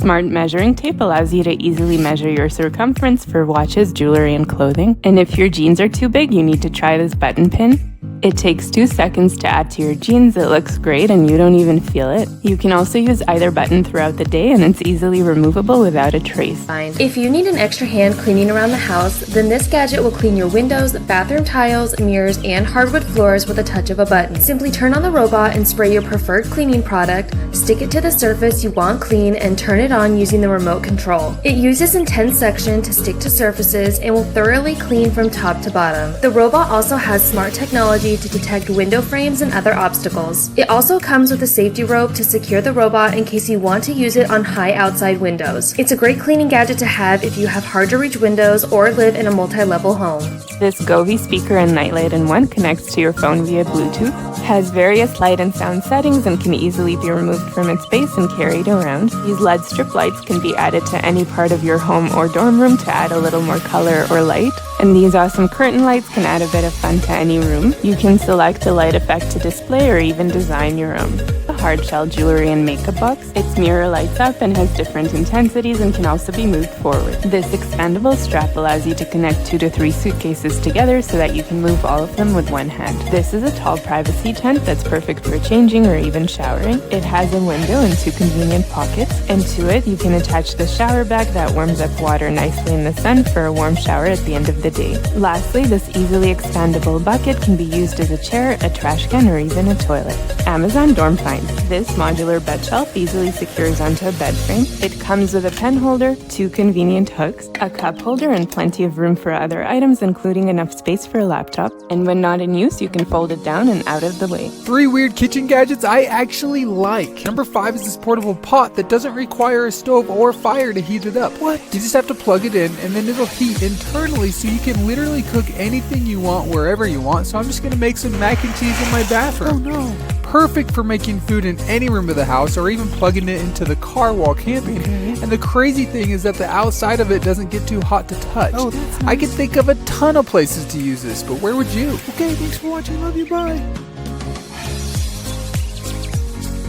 smart measuring tape allows you to easily measure your circumference for watches, jewelry, and clothing. And if your jeans are too big, you need to try this button pin. It takes 2 seconds to add to your jeans, it looks great, and you don't even feel it. You can also use either button throughout the day, and it's easily removable without a trace. If you need an extra hand cleaning around the house, then this gadget will clean your windows, bathroom tiles, mirrors, and hardwood floors with a touch of a button. Simply turn on the robot and spray your preferred cleaning product, stick it to the surface you want clean, and turn it on using the remote control. It uses intense suction to stick to surfaces and will thoroughly clean from top to bottom. The robot also has smart technology to detect window frames and other obstacles. It also comes with a safety rope to secure the robot in case you want to use it on high outside windows. It's a great cleaning gadget to have if you have hard to reach windows or live in a multi-level home. This Govee speaker and nightlight in one connects to your phone via Bluetooth, has various light and sound settings, and can easily be removed from its base and carried around. These LED strip lights can be added to any part of your home or dorm room to add a little more color or light. And these awesome curtain lights can add a bit of fun to any room. You can select a light effect to display or even design your own. The hard shell jewelry and makeup box. Its mirror lights up and has different intensities and can also be moved forward. This expandable strap allows you to connect 2 to 3 suitcases together so that you can move all of them with one hand. This is a tall privacy tent that's perfect for changing or even showering. It has a window and 2 convenient pockets, and to it you can attach the shower bag that warms up water nicely in the sun for a warm shower at the end of the day. Lastly, this easily expandable bucket can be used as a chair, a trash can, or even a toilet. Amazon Dorm Finds. This modular bed shelf easily secures onto a bed frame. It comes with a pen holder, 2 convenient hooks, a cup holder, and plenty of room for other items, including enough space for a laptop. And when not in use, you can fold it down and out of the way. 3 weird kitchen gadgets I actually like. Number 5 is this portable pot that doesn't require a stove or fire to heat it up. What? You just have to plug it in and then it'll heat internally, so you can literally cook anything you want wherever you want. So I'm just gonna make some mac and cheese in my bathroom. Oh no. Perfect for making food in any room of the house or even plugging it into the car while camping. And the crazy thing is that the outside of it doesn't get too hot to touch. Oh, that's nice. I could think of a ton of places to use this, but where would you? Okay, thanks for watching. Love you. Bye.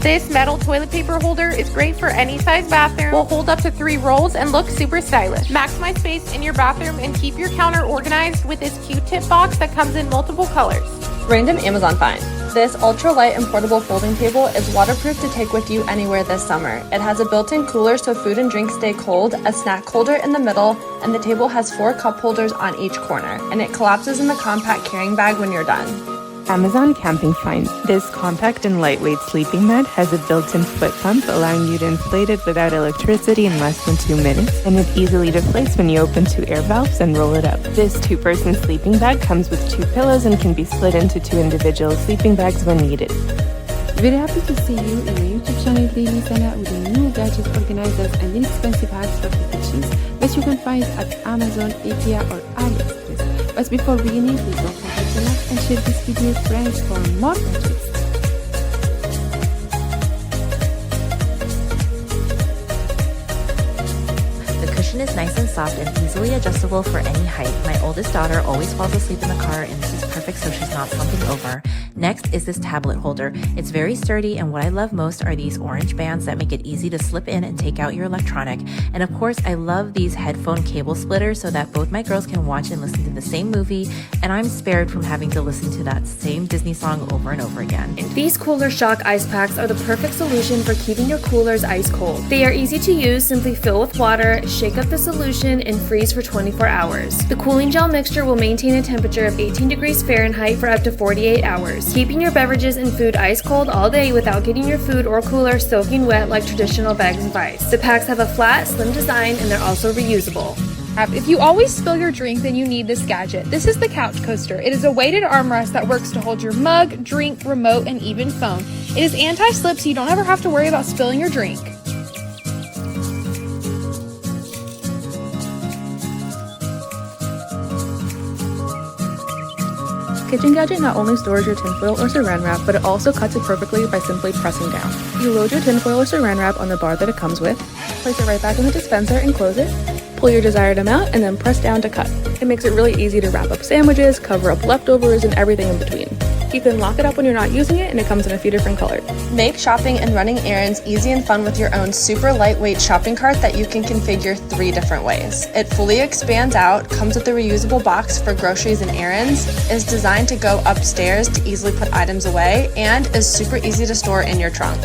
This metal toilet paper holder is great for any size bathroom, will hold up to 3 rolls, and look super stylish. Maximize space in your bathroom and keep your counter organized with this Q-tip box that comes in multiple colors. Random Amazon find. This ultra-light and portable folding table is waterproof to take with you anywhere this summer. It has a built-in cooler so food and drinks stay cold, a snack holder in the middle, and the table has 4 cup holders on each corner, and it collapses in the compact carrying bag when you're done. Amazon Camping Find. This compact and lightweight sleeping mat has a built-in foot pump, allowing you to inflate it without electricity in less than 2 minutes, and it easily deflates when you open 2 air valves and roll it up. This 2-person sleeping bag comes with 2 pillows and can be split into 2 individual sleeping bags when needed. Very happy to see you in my YouTube channel Daily Sana with the new gadget organizers and inexpensive hacks for the kitchens that you can find at Amazon, IKEA, or AliExpress. But before beginning, please don't forget to like and share this video with friends for more gadgets. The cushion is nice and soft and easily adjustable for any height. My oldest daughter always falls asleep in the car, and this is perfect so she's not slumping over. Next is this tablet holder. It's very sturdy, and what I love most are these orange bands that make it easy to slip in and take out your electronic. And of course, I love these headphone cable splitters so that both my girls can watch and listen to the same movie, and I'm spared from having to listen to that same Disney song over and over again. These Cooler Shock ice packs are the perfect solution for keeping your coolers ice cold. They are easy to use, simply fill with water, shake up the solution, and freeze for 24 hours. The cooling gel mixture will maintain a temperature of 18 degrees Fahrenheit for up to 48 hours. Keeping your beverages and food ice cold all day without getting your food or cooler soaking wet like traditional bags of ice. The packs have a flat, slim design, and they're also reusable. If you always spill your drink, then you need this gadget. This is the Couch Coaster. It is a weighted armrest that works to hold your mug, drink, remote, and even phone. It is anti-slip, so you don't ever have to worry about spilling your drink. Kitchen gadget not only stores your tinfoil or saran wrap, but it also cuts it perfectly by simply pressing down. You load your tinfoil or saran wrap on the bar that it comes with, place it right back in the dispenser and close it, pull your desired amount, and then press down to cut. It makes it really easy to wrap up sandwiches, cover up leftovers, and everything in between. You can lock it up when you're not using it, and it comes in a few different colors. Make shopping and running errands easy and fun with your own super lightweight shopping cart that you can configure 3 different ways. It fully expands out, comes with a reusable box for groceries and errands, is designed to go upstairs to easily put items away, and is super easy to store in your trunk.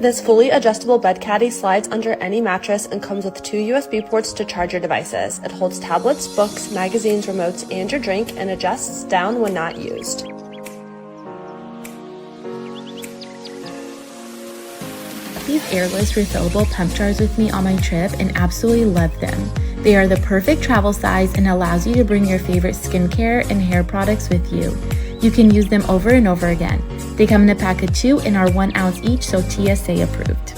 This fully adjustable bed caddy slides under any mattress and comes with 2 USB ports to charge your devices. It holds tablets, books, magazines, remotes, and your drink, and adjusts down when not used. These airless refillable pump jars with me on my trip and absolutely love them. They are the perfect travel size and allows you to bring your favorite skincare and hair products with you. You can use them over and over again. They come in a pack of 2 and are 1 ounce each, so TSA approved.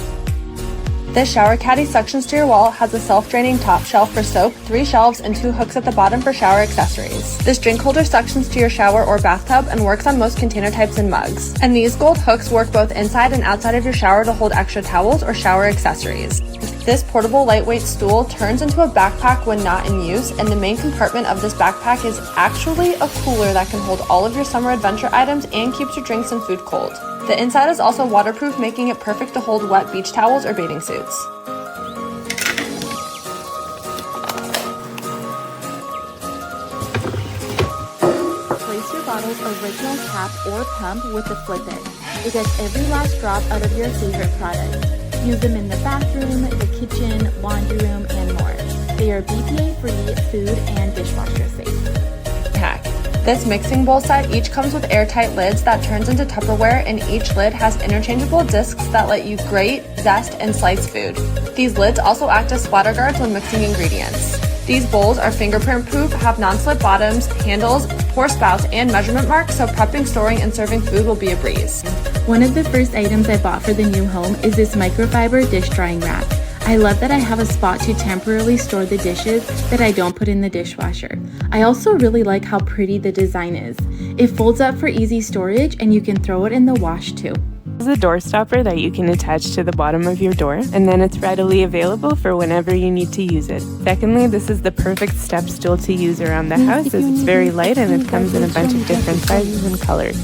This shower caddy suctions to your wall, has a self-draining top shelf for soap, 3 shelves, and 2 hooks at the bottom for shower accessories. This drink holder suctions to your shower or bathtub and works on most container types and mugs. And these gold hooks work both inside and outside of your shower to hold extra towels or shower accessories. This portable lightweight stool turns into a backpack when not in use, and the main compartment of this backpack is actually a cooler that can hold all of your summer adventure items and keeps your drinks and food cold. The inside is also waterproof, making it perfect to hold wet beach towels or bathing suits. Place your bottle's original cap or pump with the flip it. It gets every last drop out of your favorite product. Use them in the bathroom, the kitchen, laundry room, and more. They are BPA-free, food, and dishwasher safe. Hack. This mixing bowl set each comes with airtight lids that turns into Tupperware, and each lid has interchangeable discs that let you grate, zest, and slice food. These lids also act as splatter guards when mixing ingredients. These bowls are fingerprint proof, have non-slip bottoms, handles, pour spouts, and measurement marks, so prepping, storing, and serving food will be a breeze. One of the first items I bought for the new home is this microfiber dish drying rack. I love that I have a spot to temporarily store the dishes that I don't put in the dishwasher. I also really like how pretty the design is. It folds up for easy storage, and you can throw it in the wash too. This is a door stopper that you can attach to the bottom of your door, and then it's readily available for whenever you need to use it. Secondly, this is the perfect step stool to use around the house as it's very light and it comes in a bunch of different sizes and colors.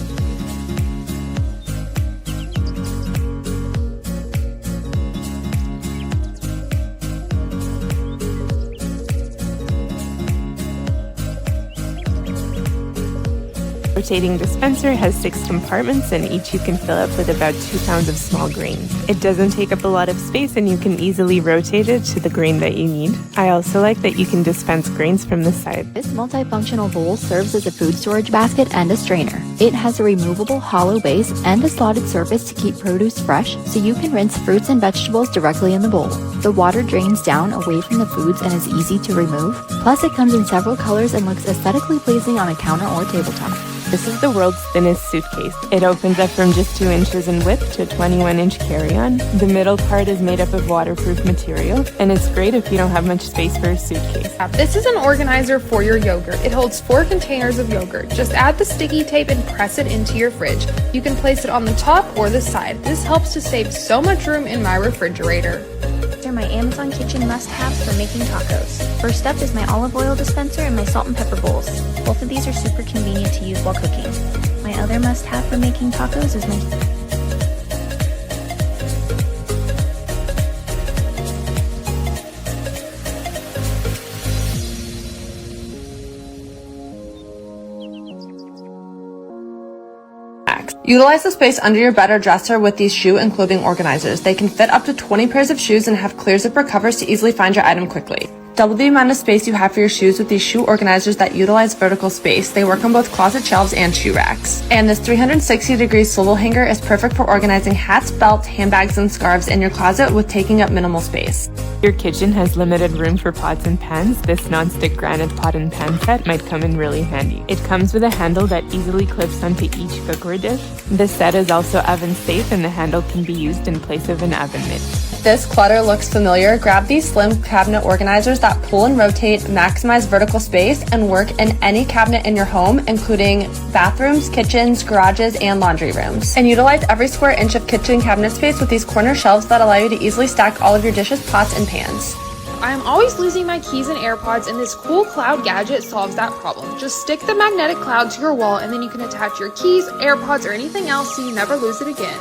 Rotating dispenser has 6 compartments, and each you can fill up with about 2 pounds of small grains. It doesn't take up a lot of space, and you can easily rotate it to the grain that you need. I also like that you can dispense grains from the side. This multifunctional bowl serves as a food storage basket and a strainer. It has a removable hollow base and a slotted surface to keep produce fresh, so you can rinse fruits and vegetables directly in the bowl. The water drains down away from the foods and is easy to remove. Plus, it comes in several colors and looks aesthetically pleasing on a counter or tabletop. This is the world's thinnest suitcase. It opens up from just 2 inches in width to a 21-inch carry-on. The middle part is made up of waterproof material, and it's great if you don't have much space for a suitcase. This is an organizer for your yogurt. It holds 4 containers of yogurt. Just add the sticky tape and press it into your fridge. You can place it on the top or the side. This helps to save so much room in my refrigerator. These are my Amazon kitchen must-haves for making tacos. First up is my olive oil dispenser and my salt and pepper bowls. Both of these are super convenient to use while cooking. My other must-have for making tacos is my Utilize the space under your bed or dresser with these shoe and clothing organizers. They can fit up to 20 pairs of shoes and have clear zipper covers to easily find your item quickly. Double the amount of space you have for your shoes with these shoe organizers that utilize vertical space. They work on both closet shelves and shoe racks. And this 360-degree swivel hanger is perfect for organizing hats, belts, handbags, and scarves in your closet with taking up minimal space. Your kitchen has limited room for pots and pans. This non-stick granite pot and pan set might come in really handy. It comes with a handle that easily clips onto each cookware dish. This set is also oven safe, and the handle can be used in place of an oven mitt. If this clutter looks familiar, grab these slim cabinet organizers that pull and rotate, maximize vertical space, and work in any cabinet in your home, including bathrooms, kitchens, garages, and laundry rooms. And utilize every square inch of kitchen cabinet space with these corner shelves that allow you to easily stack all of your dishes, pots, and pans. I am always losing my keys and AirPods, and this cool cloud gadget solves that problem. Just stick the magnetic cloud to your wall, and then you can attach your keys, AirPods, or anything else so you never lose it again.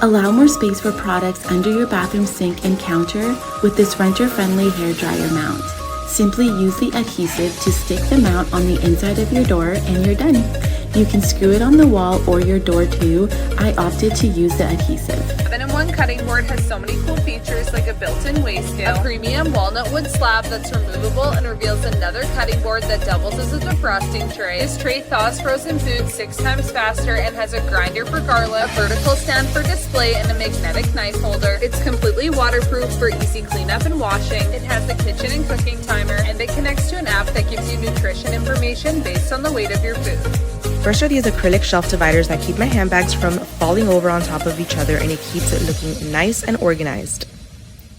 Allow more space for products under your bathroom sink and counter with this renter-friendly hairdryer mount. Simply use the adhesive to stick the mount on the inside of your door and you're done. You can screw it on the wall or your door too. I opted to use the adhesive. 7-in-1 cutting board has so many cool features like a built-in weigh scale, a premium walnut wood slab that's removable and reveals another cutting board that doubles as a defrosting tray. This tray thaws frozen food 6 times faster and has a grinder for garlic, a vertical stand for display, and a magnetic knife holder. It's completely waterproof for easy cleanup and washing. It has a kitchen and cooking timer, and it connects to an app that gives you nutrition information based on the weight of your food. First are these acrylic shelf dividers that keep my handbags from falling over on top of each other, and it keeps it looking nice and organized.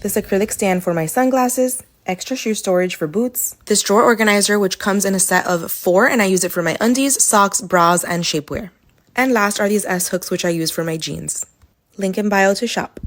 This acrylic stand for my sunglasses, extra shoe storage for boots, this drawer organizer which comes in a set of 4 and I use it for my undies, socks, bras, and shapewear. And last are these S-hooks which I use for my jeans. Link in bio to shop.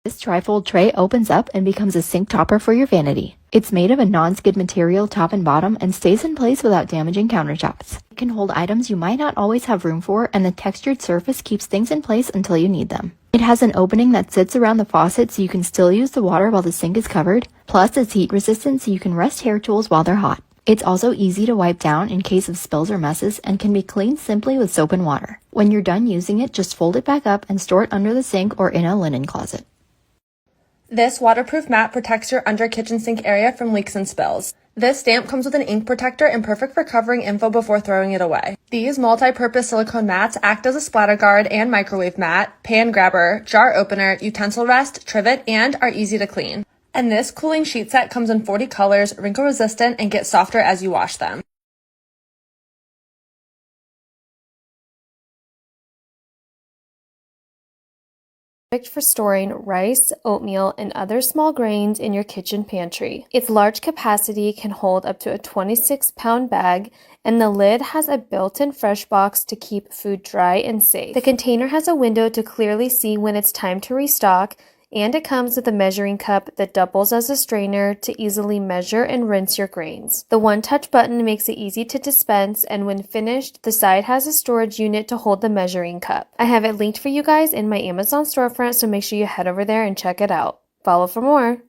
This trifold tray opens up and becomes a sink topper for your vanity. It's made of a non-skid material top and bottom and stays in place without damaging countertops. It can hold items you might not always have room for, and the textured surface keeps things in place until you need them. It has an opening that sits around the faucet so you can still use the water while the sink is covered, plus it's heat resistant so you can rest hair tools while they're hot. It's also easy to wipe down in case of spills or messes and can be cleaned simply with soap and water. When you're done using it, just fold it back up and store it under the sink or in a linen closet. This waterproof mat protects your under kitchen sink area from leaks and spills. This stamp comes with an ink protector and perfect for covering info before throwing it away. These multi-purpose silicone mats act as a splatter guard and microwave mat, pan grabber, jar opener, utensil rest, trivet, and are easy to clean. And this cooling sheet set comes in 40 colors, wrinkle resistant, and gets softer as you wash them. Perfect for storing rice, oatmeal, and other small grains in your kitchen pantry. Its large capacity can hold up to a 26-pound bag, and the lid has a built-in fresh box to keep food dry and safe. The container has a window to clearly see when it's time to restock, and it comes with a measuring cup that doubles as a strainer to easily measure and rinse your grains. The one-touch button makes it easy to dispense, and when finished, the side has a storage unit to hold the measuring cup. I have it linked for you guys in my Amazon storefront, so make sure you head over there and check it out. Follow for more.